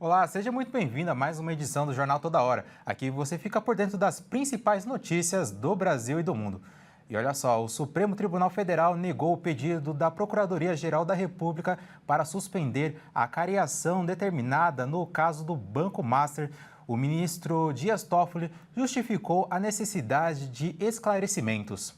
Olá, seja muito bem-vindo a mais uma edição do Jornal Toda Hora. Aqui você fica por dentro das principais notícias do Brasil e do mundo. E olha só, o Supremo Tribunal Federal negou o pedido da Procuradoria-Geral da República para suspender a cariação determinada no caso do Banco Master. O ministro Dias Toffoli justificou a necessidade de esclarecimentos.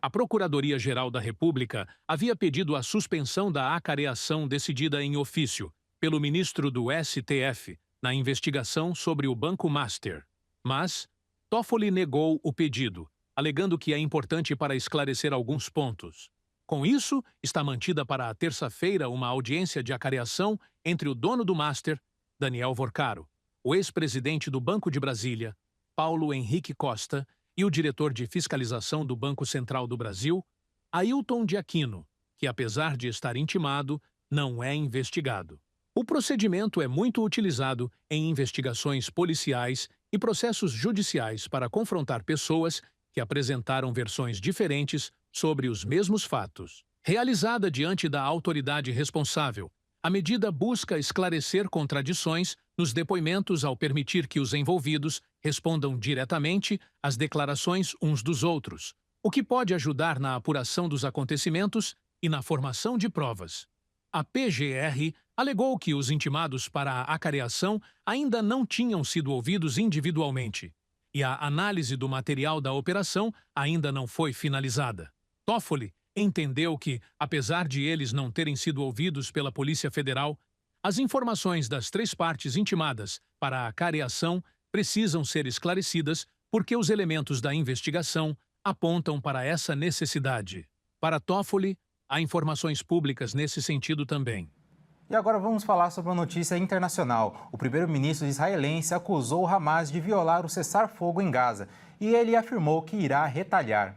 A Procuradoria-Geral da República havia pedido a suspensão da acareação decidida em ofício pelo ministro do STF na investigação sobre o Banco Master. Mas Toffoli negou o pedido, alegando que é importante para esclarecer alguns pontos. Com isso, está mantida para a terça-feira uma audiência de acareação entre o dono do Master, Daniel Vorcaro, o ex-presidente do Banco de Brasília, Paulo Henrique Costa, e o diretor de fiscalização do Banco Central do Brasil, Ailton de Aquino, que, apesar de estar intimado, não é investigado. O procedimento é muito utilizado em investigações policiais e processos judiciais para confrontar pessoas que apresentaram versões diferentes sobre os mesmos fatos. Realizada diante da autoridade responsável, a medida busca esclarecer contradições nos depoimentos ao permitir que os envolvidos respondam diretamente às declarações uns dos outros, o que pode ajudar na apuração dos acontecimentos e na formação de provas. A PGR alegou que os intimados para a acareação ainda não tinham sido ouvidos individualmente e a análise do material da operação ainda não foi finalizada. Toffoli entendeu que, apesar de eles não terem sido ouvidos pela Polícia Federal, as informações das três partes intimadas para a acareação precisam ser esclarecidas porque os elementos da investigação apontam para essa necessidade. Para Toffoli, há informações públicas nesse sentido também. E agora vamos falar sobre uma notícia internacional. O primeiro-ministro israelense acusou o Hamas de violar o cessar-fogo em Gaza e ele afirmou que irá retalhar.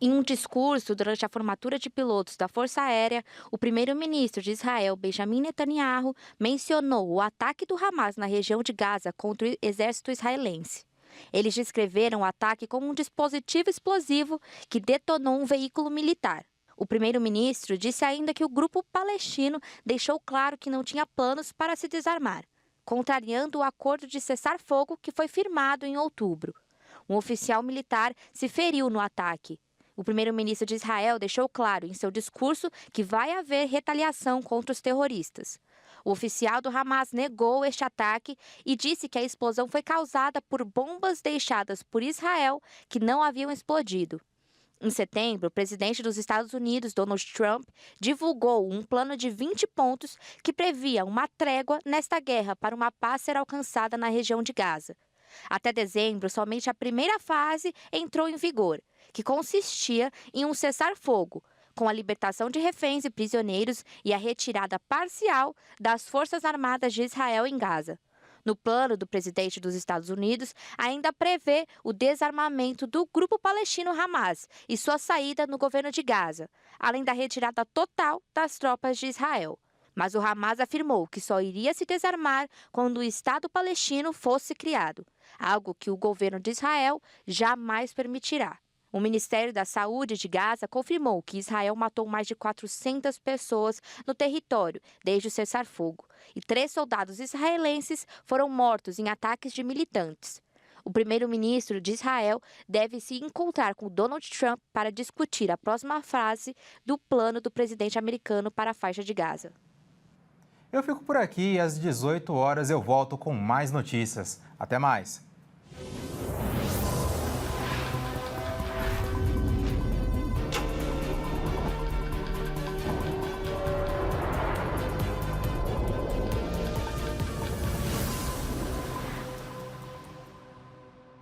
Em um discurso durante a formatura de pilotos da Força Aérea, o primeiro-ministro de Israel, Benjamin Netanyahu, mencionou o ataque do Hamas na região de Gaza contra o exército israelense. Eles descreveram o ataque como um dispositivo explosivo que detonou um veículo militar. O primeiro-ministro disse ainda que o grupo palestino deixou claro que não tinha planos para se desarmar, contrariando o acordo de cessar-fogo que foi firmado em outubro. Um oficial militar se feriu no ataque. O primeiro-ministro de Israel deixou claro em seu discurso que vai haver retaliação contra os terroristas. O oficial do Hamas negou este ataque e disse que a explosão foi causada por bombas deixadas por Israel que não haviam explodido. Em setembro, o presidente dos Estados Unidos, Donald Trump, divulgou um plano de 20 pontos que previa uma trégua nesta guerra para uma paz ser alcançada na região de Gaza. Até dezembro, somente a primeira fase entrou em vigor, que consistia em um cessar-fogo, com a libertação de reféns e prisioneiros e a retirada parcial das Forças Armadas de Israel em Gaza. No plano do presidente dos Estados Unidos, ainda prevê o desarmamento do grupo palestino Hamas e sua saída no governo de Gaza, além da retirada total das tropas de Israel. Mas o Hamas afirmou que só iria se desarmar quando o Estado palestino fosse criado, algo que o governo de Israel jamais permitirá. O Ministério da Saúde de Gaza confirmou que Israel matou mais de 400 pessoas no território desde o cessar-fogo, e 3 soldados israelenses foram mortos em ataques de militantes. O primeiro-ministro de Israel deve se encontrar com Donald Trump para discutir a próxima fase do plano do presidente americano para a faixa de Gaza. Eu fico por aqui e às 18 horas eu volto com mais notícias. Até mais!